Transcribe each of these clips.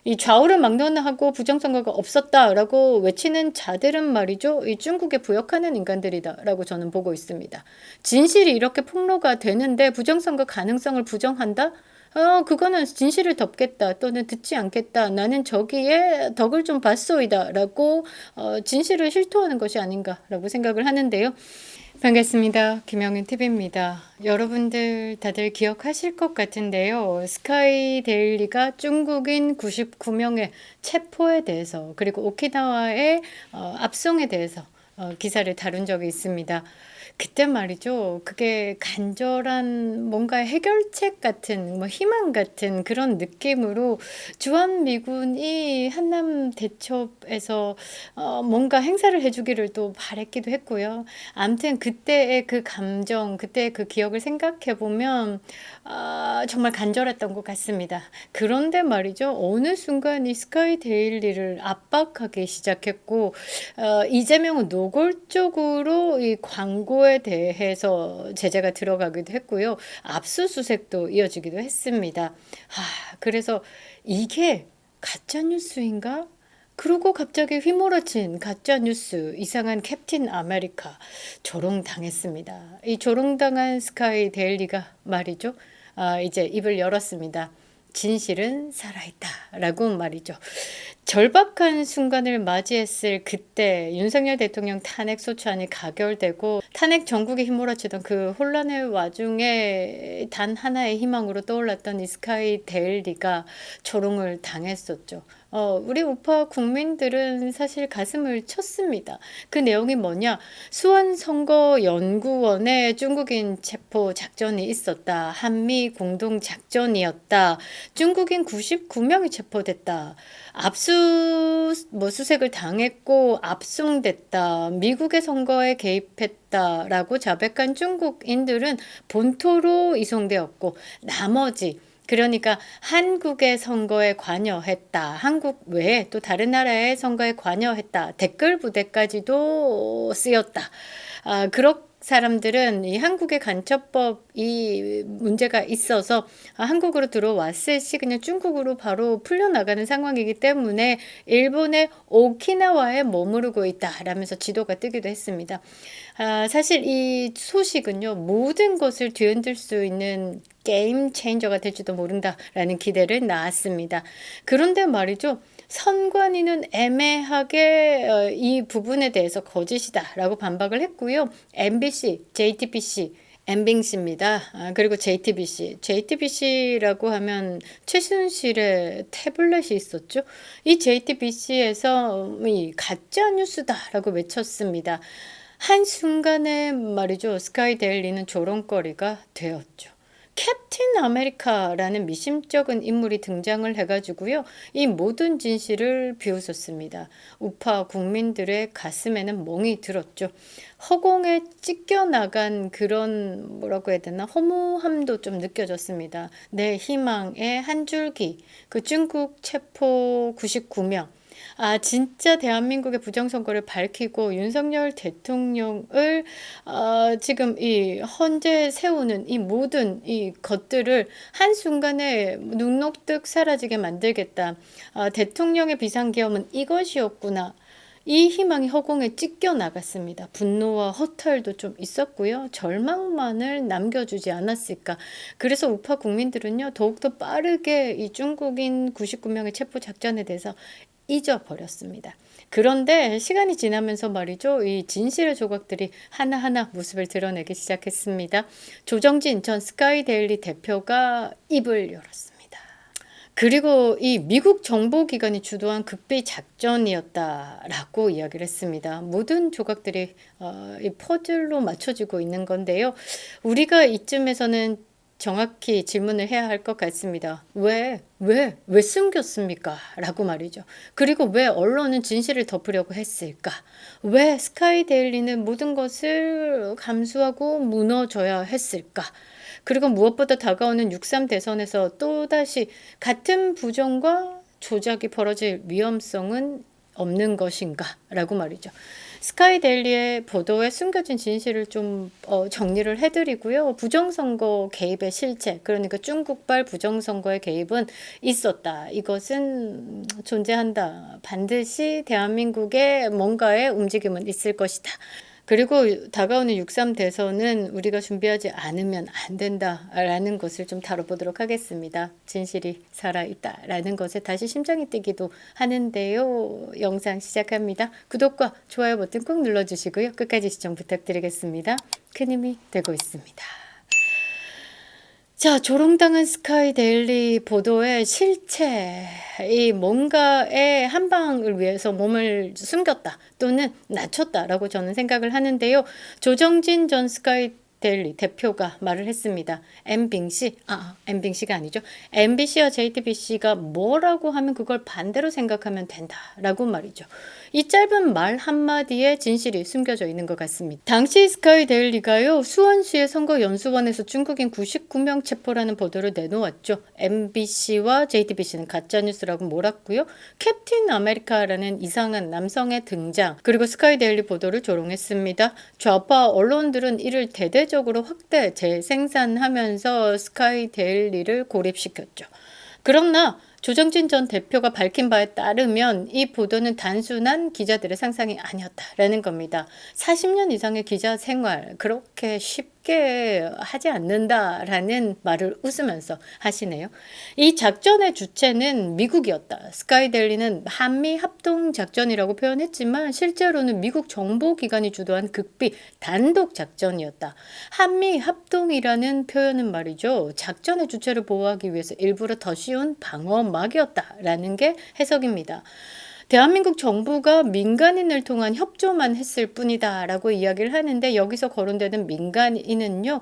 이 좌우를 막론하고 부정선거가 없었다라고 외치는 자들은 말이죠. 이 중국에 부역하는 인간들이다라고 저는 보고 있습니다. 진실이 이렇게 폭로가 되는데 부정선거 가능성을 부정한다? 그거는 진실을 덮겠다 또는 듣지 않겠다. 나는 저기에 덕을 좀 봤소이다라고 진실을 실토하는 것이 아닌가라고 생각을 하는데요. 반갑습니다. 김영은 TV입니다. 여러분들 다들 기억하실 것 같은데요. 스카이 데일리가 중국인 99명의 체포에 대해서 그리고 오키나와의 압송에 대해서 기사를 다룬 적이 있습니다. 그때 말이죠. 그게 간절한 뭔가 해결책 같은 뭐 희망 같은 그런 느낌으로 주한미군이 한남 대첩에서 뭔가 행사를 해주기를 또 바랬기도 했고요. 아무튼 그때의 그 감정, 그때의 그 기억을 생각해 보면 정말 간절했던 것 같습니다. 그런데 말이죠. 어느 순간 이 스카이 데일리를 압박하기 시작했고 이재명은 노골적으로 이 광고에 대해서 제재가 들어가기도 했고요. 압수수색도 이어지기도 했습니다. 그래서 이게 가짜 뉴스인가? 그러고 갑자기 휘몰아친 가짜 뉴스 이상한 캡틴 아메리카 조롱당했습니다. 이 조롱당한 스카이 데일리가 말이죠. 이제 입을 열었습니다. 진실은 살아있다라고 말이죠. 절박한 순간을 맞이했을 그때 윤석열 대통령 탄핵 소추안이 가결되고 탄핵 전국에 휘몰아치던 그 혼란의 와중에 단 하나의 희망으로 떠올랐던 이 스카이 데일리가 조롱을 당했었죠. 우리 우파 국민들은 사실 가슴을 쳤습니다. 그 내용이 뭐냐? 수원선거연구원에 중국인 체포 작전이 있었다. 한미 공동 작전이었다. 중국인 99명이 체포됐다. 수색을 당했고 압송됐다. 미국의 선거에 개입했다라고 자백한 중국인들은 본토로 이송되었고 나머지 그러니까 한국의 선거에 관여했다. 한국 외에 또 다른 나라의 선거에 관여했다. 댓글 부대까지도 쓰였다. 그런 사람들은 이 한국의 간첩법이 문제가 있어서 한국으로 들어왔을 시 그냥 중국으로 바로 풀려나가는 상황이기 때문에 일본의 오키나와에 머무르고 있다라면서 지도가 뜨기도 했습니다. 사실 이 소식은요. 모든 것을 뒤흔들 수 있는 게임 체인저가 될지도 모른다라는 기대를 낳았습니다. 그런데 말이죠. 선관위는 애매하게 이 부분에 대해서 거짓이다라고 반박을 했고요. MBC, JTBC, MBC입니다. 그리고 JTBC. JTBC라고 하면 최순실의 태블릿이 있었죠. 이 JTBC에서 이 가짜 뉴스다라고 외쳤습니다. 한순간에 말이죠. 스카이 데일리는 조롱거리가 되었죠. 캡틴 아메리카라는 미심쩍은 인물이 등장을 해가지고요. 이 모든 진실을 비웃었습니다. 우파 국민들의 가슴에는 멍이 들었죠. 허공에 찢겨나간 그런 뭐라고 해야 되나 허무함도 좀 느껴졌습니다. 내 희망의 한 줄기. 그 중국 체포 99명. 진짜 대한민국의 부정선거를 밝히고 윤석열 대통령을 지금 이 헌재 세우는 이 모든 이 것들을 한순간에 눈녹듯 사라지게 만들겠다. 대통령의 비상계엄은 이것이었구나. 이 희망이 허공에 찢겨 나갔습니다. 분노와 허탈도 좀 있었고요. 절망만을 남겨주지 않았을까. 그래서 우파 국민들은요. 더욱더 빠르게 이 중국인 99명의 체포 작전에 대해서 잊어버렸습니다. 그런데 시간이 지나면서 말이죠. 이 진실의 조각들이 하나하나 모습을 드러내기 시작했습니다. 조정진 전 스카이데일리 대표가 입을 열었습니다. 그리고 이 미국 정보기관이 주도한 극비 작전이었다라고 이야기를 했습니다. 모든 조각들이 이 퍼즐로 맞춰지고 있는 건데요. 우리가 이쯤에서는 정확히 질문을 해야 할 것 같습니다. 왜 숨겼습니까? 라고 말이죠. 그리고 왜 언론은 진실을 덮으려고 했을까? 왜 스카이 데일리는 모든 것을 감수하고 무너져야 했을까? 그리고 무엇보다 다가오는 6.3 대선에서 또다시 같은 부정과 조작이 벌어질 위험성은 없는 것인가라고 말이죠. 스카이데일리의 보도에 숨겨진 진실을 좀 정리를 해드리고요. 부정선거 개입의 실체, 그러니까 중국발 부정선거의 개입은 있었다. 이것은 존재한다. 반드시 대한민국에 뭔가의 움직임은 있을 것이다. 그리고 다가오는 6.3 대선은 우리가 준비하지 않으면 안 된다라는 것을 좀 다뤄보도록 하겠습니다. 진실이 살아있다라는 것에 다시 심장이 뛰기도 하는데요. 영상 시작합니다. 구독과 좋아요 버튼 꼭 눌러주시고요. 끝까지 시청 부탁드리겠습니다. 큰 힘이 되고 있습니다. 자, 조롱당한 스카이데일리 보도의 실체, 이 뭔가의 한 방을 위해서 몸을 숨겼다 또는 낮췄다라고 저는 생각을 하는데요. 조정진 전 스카이데일리 대표가 말을 했습니다. MBC가 아니죠. MBC와 JTBC가 뭐라고 하면 그걸 반대로 생각하면 된다라고 말이죠. 이 짧은 말 한마디에 진실이 숨겨져 있는 것 같습니다. 당시 스카이데일리가요, 수원시의 선거연수원에서 중국인 99명 체포라는 보도를 내놓았죠. MBC와 JTBC는 가짜뉴스라고 몰았고요. 캡틴 아메리카라는 이상한 남성의 등장, 그리고 스카이데일리 보도를 조롱했습니다. 좌파 언론들은 이를 대대적으로 확대 재생산하면서 스카이데일리를 고립시켰죠. 그러나 조정진 전 대표가 밝힌 바에 따르면 이 보도는 단순한 기자들의 상상이 아니었다라는 겁니다. 40년 이상의 기자 생활, 그렇게 쉽게 하지 않는다라는 말을 웃으면서 하시네요. 이 작전의 주체는 미국이었다. 스카이데일리는 한미 합동 작전이라고 표현했지만 실제로는 미국 정보기관이 주도한 극비 단독 작전이었다. 한미 합동이라는 표현은 말이죠, 작전의 주체를 보호하기 위해서 일부러 더 쉬운 방어막이었다라는 게 해석입니다. 대한민국 정부가 민간인을 통한 협조만 했을 뿐이다 라고 이야기를 하는데, 여기서 거론되는 민간인은요,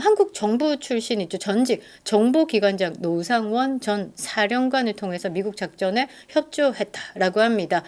한국 정부 출신이죠. 전직 정보기관장 노상원 전 사령관을 통해서 미국 작전에 협조했다라고 합니다.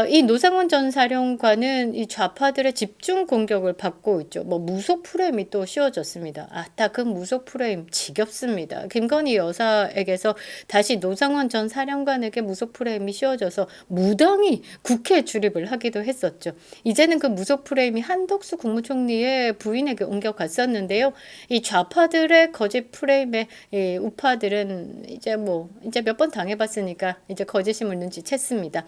이 노상원 전 사령관은 이 좌파들의 집중 공격을 받고 있죠. 뭐 무속 프레임이 또 씌워졌습니다. 딱 그 무속 프레임 지겹습니다. 김건희 여사에게서 다시 노상원 전 사령관에게 무속 프레임이 씌워져서 무당이 국회 출입을 하기도 했었죠. 이제는 그 무속 프레임이 한덕수 국무총리의 부인에게 옮겨갔었는데요. 이 좌파들의 거짓 프레임에 이 우파들은 이제 몇 번 당해봤으니까 이제 거짓임을 눈치챘습니다.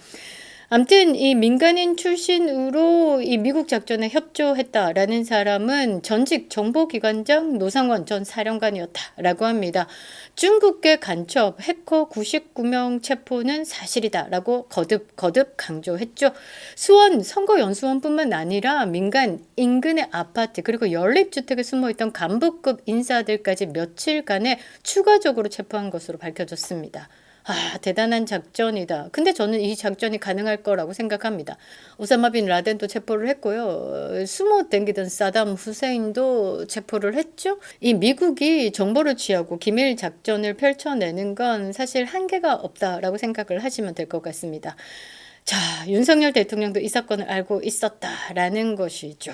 암튼 이 민간인 출신으로 이 미국 작전에 협조했다라는 사람은 전직 정보기관장 노상원 전 사령관이었다라고 합니다. 중국계 간첩 해커 99명 체포는 사실이다라고 거듭 강조했죠. 수원 선거연수원뿐만 아니라 민간 인근의 아파트 그리고 연립주택에 숨어있던 간부급 인사들까지 며칠간에 추가적으로 체포한 것으로 밝혀졌습니다. 대단한 작전이다. 근데 저는 이 작전이 가능할 거라고 생각합니다. 오사마 빈 라덴도 체포를 했고요. 숨어 댕기던 사담 후세인도 체포를 했죠. 이 미국이 정보를 취하고 기밀 작전을 펼쳐내는 건 사실 한계가 없다라고 생각을 하시면 될 것 같습니다. 자, 윤석열 대통령도 이 사건을 알고 있었다라는 것이죠.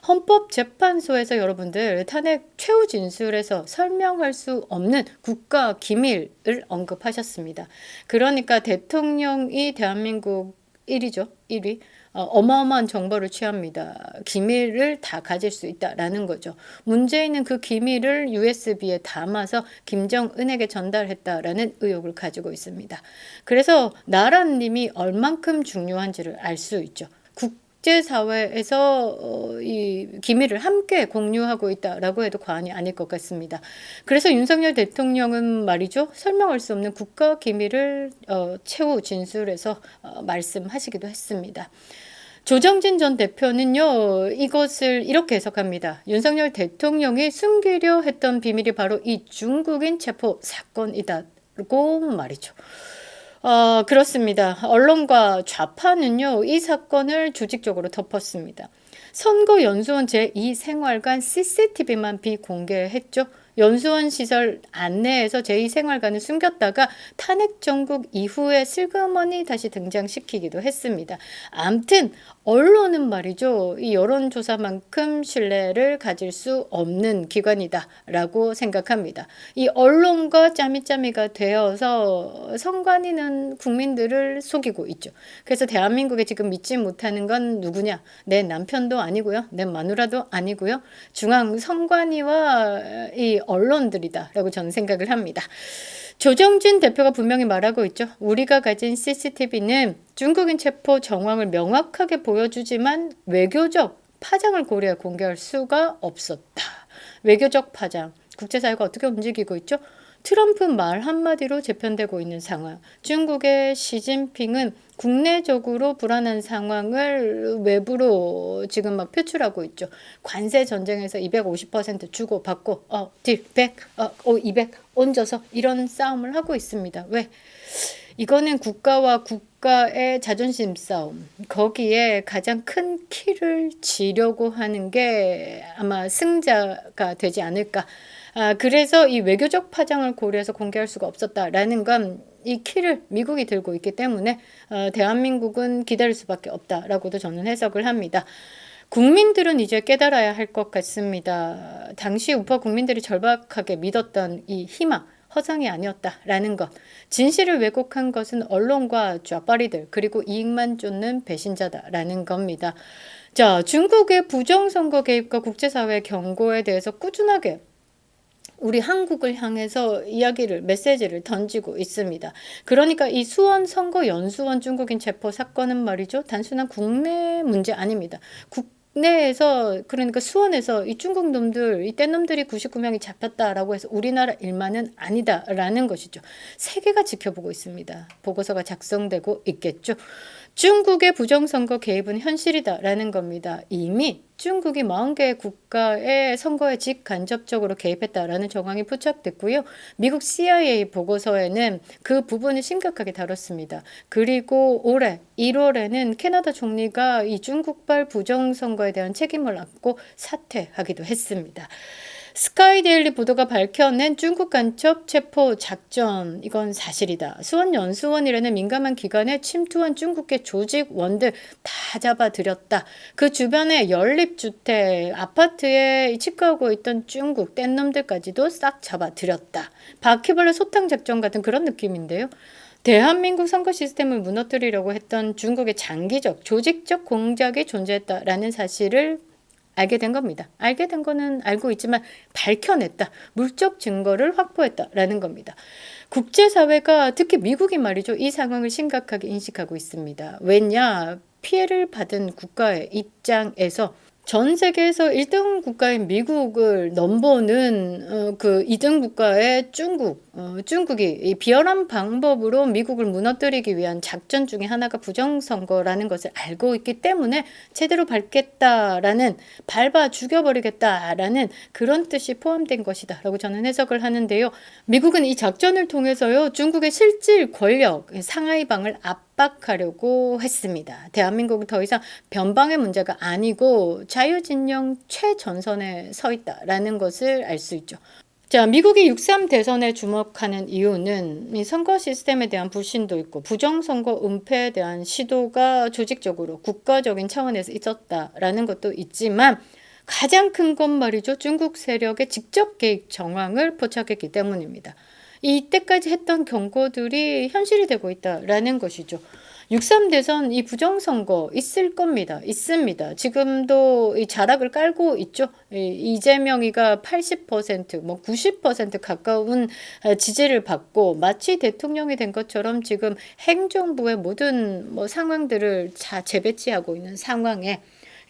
헌법재판소에서 여러분들 탄핵 최후 진술에서 설명할 수 없는 국가 기밀을 언급하셨습니다. 그러니까 대통령이 대한민국 1위죠. 1위. 어마어마한 정보를 취합니다. 기밀을 다 가질 수 있다라는 거죠. 문재인은 그 기밀을 USB에 담아서 김정은에게 전달했다라는 의혹을 가지고 있습니다. 그래서 나라님이 얼만큼 중요한지를 알 수 있죠. 국제사회에서 이 기밀을 함께 공유하고 있다라고 해도 과언이 아닐 것 같습니다. 그래서 윤석열 대통령은 말이죠, 설명할 수 없는 국가 기밀을 최후 진술에서 말씀하시기도 했습니다. 조정진 전 대표는요, 이것을 이렇게 해석합니다. 윤석열 대통령이 숨기려 했던 비밀이 바로 이 중국인 체포 사건이다고 말이죠. 그렇습니다. 언론과 좌파는요, 이 사건을 조직적으로 덮었습니다. 선거연수원 제2생활관 CCTV만 비공개했죠. 연수원 시설 안내에서 제2생활관을 숨겼다가 탄핵 정국 이후에 슬그머니 다시 등장시키기도 했습니다. 암튼 언론은 말이죠. 이 여론조사만큼 신뢰를 가질 수 없는 기관이다라고 생각합니다. 이 언론과 짜미짜미가 되어서 선관위는 국민들을 속이고 있죠. 그래서 대한민국에 지금 믿지 못하는 건 누구냐? 내 남편도 아니고요. 내 마누라도 아니고요. 중앙 선관위와 이 언론들이다라고 저는 생각을 합니다. 조정진 대표가 분명히 말하고 있죠. 우리가 가진 CCTV는 중국인 체포 정황을 명확하게 보여주지만 외교적 파장을 고려해 공개할 수가 없었다. 외교적 파장. 국제사회가 어떻게 움직이고 있죠? 트럼프 말 한마디로 재편되고 있는 상황. 중국의 시진핑은 국내적으로 불안한 상황을 외부로 지금 막 표출하고 있죠. 관세 전쟁에서 250% 주고받고 딜 100, 200 얹어서 이런 싸움을 하고 있습니다. 왜? 이거는 국가와 국가의 자존심 싸움. 거기에 가장 큰 키를 쥐려고 하는 게 아마 승자가 되지 않을까. 그래서 이 외교적 파장을 고려해서 공개할 수가 없었다라는 건 이 키를 미국이 들고 있기 때문에 대한민국은 기다릴 수밖에 없다라고도 저는 해석을 합니다. 국민들은 이제 깨달아야 할 것 같습니다. 당시 우파 국민들이 절박하게 믿었던 이 희망, 허상이 아니었다라는 것. 진실을 왜곡한 것은 언론과 좌파리들 그리고 이익만 쫓는 배신자다라는 겁니다. 자, 중국의 부정선거 개입과 국제사회 경고에 대해서 꾸준하게 우리 한국을 향해서 메시지를 던지고 있습니다. 그러니까 이 수원 선거 연수원 중국인 체포 사건은 말이죠. 단순한 국내 문제 아닙니다. 국내에서 그러니까 수원에서 이 중국 놈들, 이 뗀놈들이 99명이 잡혔다라고 해서 우리나라 일만은 아니다라는 것이죠. 세계가 지켜보고 있습니다. 보고서가 작성되고 있겠죠. 중국의 부정선거 개입은 현실이다라는 겁니다. 이미 중국이 40개의 국가의 선거에 직간접적으로 개입했다라는 정황이 포착됐고요. 미국 CIA 보고서에는 그 부분을 심각하게 다뤘습니다. 그리고 올해 1월에는 캐나다 총리가 이 중국발 부정선거에 대한 책임을 안고 사퇴하기도 했습니다. 스카이데일리 보도가 밝혀낸 중국 간첩 체포 작전, 이건 사실이다. 수원 연수원이라는 민감한 기관에 침투한 중국계 조직원들 다 잡아들였다. 그 주변에 연립주택, 아파트에 치과하고 있던 중국 뗀놈들까지도 싹 잡아들였다. 바퀴벌레 소탕 작전 같은 그런 느낌인데요. 대한민국 선거 시스템을 무너뜨리려고 했던 중국의 장기적, 조직적 공작이 존재했다라는 사실을 알게 된 겁니다. 알게 된 거는 알고 있지만 밝혀냈다. 물적 증거를 확보했다라는 겁니다. 국제사회가 특히 미국이 말이죠. 이 상황을 심각하게 인식하고 있습니다. 왜냐? 피해를 받은 국가의 입장에서 전 세계에서 1등 국가인 미국을 넘보는 그 2등 국가의 중국이 이 비열한 방법으로 미국을 무너뜨리기 위한 작전 중에 하나가 부정선거라는 것을 알고 있기 때문에 제대로 밟겠다라는, 밟아 죽여버리겠다라는 그런 뜻이 포함된 것이다 라고 저는 해석을 하는데요. 미국은 이 작전을 통해서요, 중국의 실질 권력 상하이방을 압박하려고 했습니다. 대한민국은 더 이상 변방의 문제가 아니고 자유진영 최전선에 서 있다라는 것을 알 수 있죠. 자, 미국이 6.3 대선에 주목하는 이유는 이 선거 시스템에 대한 불신도 있고 부정선거 은폐에 대한 시도가 조직적으로 국가적인 차원에서 있었다라는 것도 있지만 가장 큰 건 말이죠. 중국 세력의 직접 개입 정황을 포착했기 때문입니다. 이때까지 했던 경고들이 현실이 되고 있다라는 것이죠. 6.3 대선 이 부정선거 있을 겁니다. 있습니다. 지금도 이 자락을 깔고 있죠. 이재명이가 80%, 90% 가까운 지지를 받고 마치 대통령이 된 것처럼 지금 행정부의 모든 상황들을 다 재배치하고 있는 상황에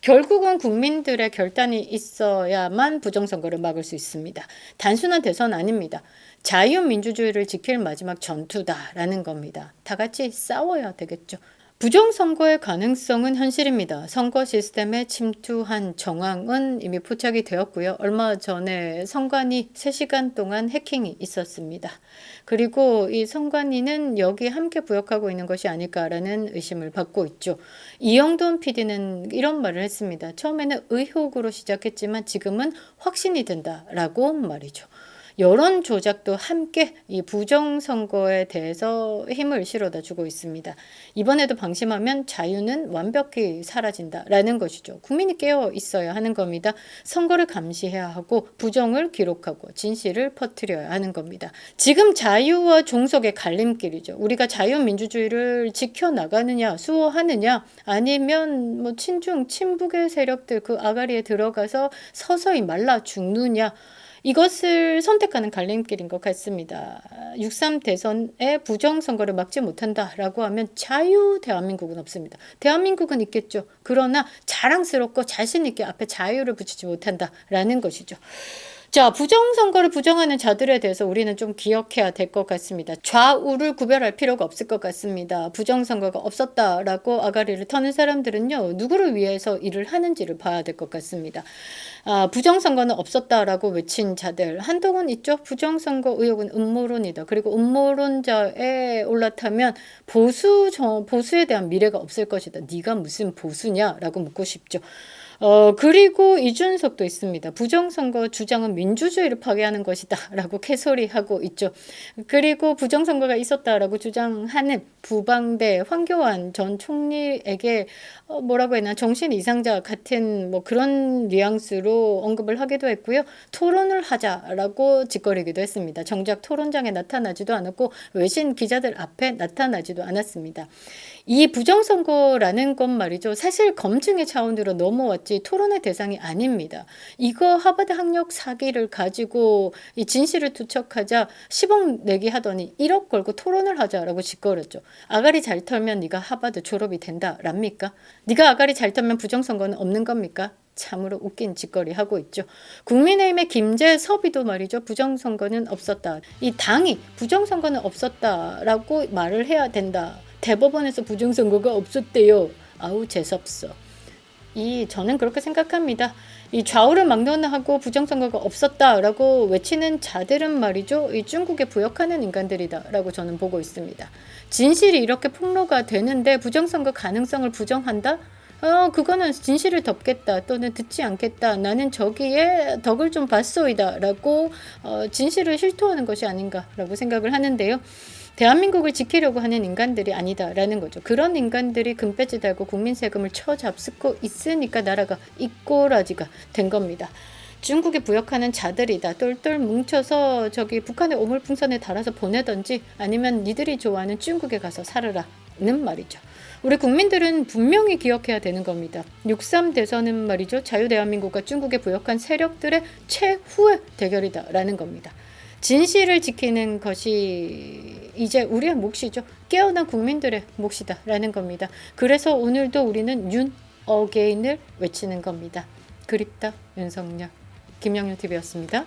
결국은 국민들의 결단이 있어야만 부정선거를 막을 수 있습니다. 단순한 대선 아닙니다. 자유민주주의를 지킬 마지막 전투다라는 겁니다. 다 같이 싸워야 되겠죠. 부정선거의 가능성은 현실입니다. 선거 시스템에 침투한 정황은 이미 포착이 되었고요. 얼마 전에 선관위 3시간 동안 해킹이 있었습니다. 그리고 이 선관위는 여기에 함께 부역하고 있는 것이 아닐까라는 의심을 받고 있죠. 이영돈 PD는 이런 말을 했습니다. 처음에는 의혹으로 시작했지만 지금은 확신이 된다라고 말이죠. 여론 조작도 함께 이 부정선거에 대해서 힘을 실어다 주고 있습니다. 이번에도 방심하면 자유는 완벽히 사라진다라는 것이죠. 국민이 깨어 있어야 하는 겁니다. 선거를 감시해야 하고 부정을 기록하고 진실을 퍼뜨려야 하는 겁니다. 지금 자유와 종속의 갈림길이죠. 우리가 자유민주주의를 지켜나가느냐 수호하느냐 아니면 뭐 친중 친북의 세력들 그 아가리에 들어가서 서서히 말라 죽느냐 이것을 선택하는 갈림길인 것 같습니다. 6.3 대선에 부정선거를 막지 못한다라고 하면 자유 대한민국은 없습니다. 대한민국은 있겠죠. 그러나 자랑스럽고 자신 있게 앞에 자유를 붙이지 못한다라는 것이죠. 자, 부정선거를 부정하는 자들에 대해서 우리는 좀 기억해야 될 것 같습니다. 좌우를 구별할 필요가 없을 것 같습니다. 부정선거가 없었다라고 아가리를 터는 사람들은요, 누구를 위해서 일을 하는지를 봐야 될 것 같습니다. 부정선거는 없었다라고 외친 자들, 한동훈 있죠? 부정선거 의혹은 음모론이다. 그리고 음모론자에 올라타면 보수에 대한 미래가 없을 것이다. 네가 무슨 보수냐라고 묻고 싶죠. 그리고 이준석도 있습니다. 부정선거 주장은 민주주의를 파괴하는 것이다 라고 개소리하고 있죠. 그리고 부정선거가 있었다라고 주장하는 부방대 황교안 전 총리에게 뭐라고 했나 정신 이상자 같은 뭐 그런 뉘앙스로 언급을 하기도 했고요. 토론을 하자라고 짓거리기도 했습니다. 정작 토론장에 나타나지도 않았고 외신 기자들 앞에 나타나지도 않았습니다. 이 부정선거라는 것 말이죠. 사실 검증의 차원으로 넘어왔지 토론의 대상이 아닙니다. 이거 하버드 학력 사기를 가지고 이 진실을 투척하자 10억 내기 하더니 1억 걸고 토론을 하자라고 짓거렸죠. 아가리 잘 털면 네가 하버드 졸업이 된다랍니까? 네가 아가리 잘 털면 부정선거는 없는 겁니까? 참으로 웃긴 짓거리 하고 있죠. 국민의힘의 김재섭이도 말이죠. 부정선거는 없었다. 이 당이 부정선거는 없었다라고 말을 해야 된다. 대법원에서 부정선거가 없었대요. 아우 재수없어. 저는 그렇게 생각합니다. 이 좌우를 막론하고 부정선거가 없었다라고 외치는 자들은 말이죠. 이 중국에 부역하는 인간들이다라고 저는 보고 있습니다. 진실이 이렇게 폭로가 되는데 부정선거 가능성을 부정한다? 그거는 진실을 덮겠다 또는 듣지 않겠다. 나는 저기에 덕을 좀 봤소이다 라고 진실을 실토하는 것이 아닌가라고 생각을 하는데요. 대한민국을 지키려고 하는 인간들이 아니다라는 거죠. 그런 인간들이 금배지 달고 국민 세금을 쳐잡수고 있으니까 나라가 이 꼬라지가 된 겁니다. 중국에 부역하는 자들이다. 똘똘 뭉쳐서 저기 북한의 오물풍선에 달아서 보내던지 아니면 니들이 좋아하는 중국에 가서 살아라는 말이죠. 우리 국민들은 분명히 기억해야 되는 겁니다. 6.3 대선은 말이죠. 자유대한민국과 중국에 부역한 세력들의 최후의 대결이다라는 겁니다. 진실을 지키는 것이 이제 우리의 몫이죠. 깨어난 국민들의 몫이다라는 겁니다. 그래서 오늘도 우리는 윤 어게인을 외치는 겁니다. 그립다 윤석열. 김영윤 TV였습니다.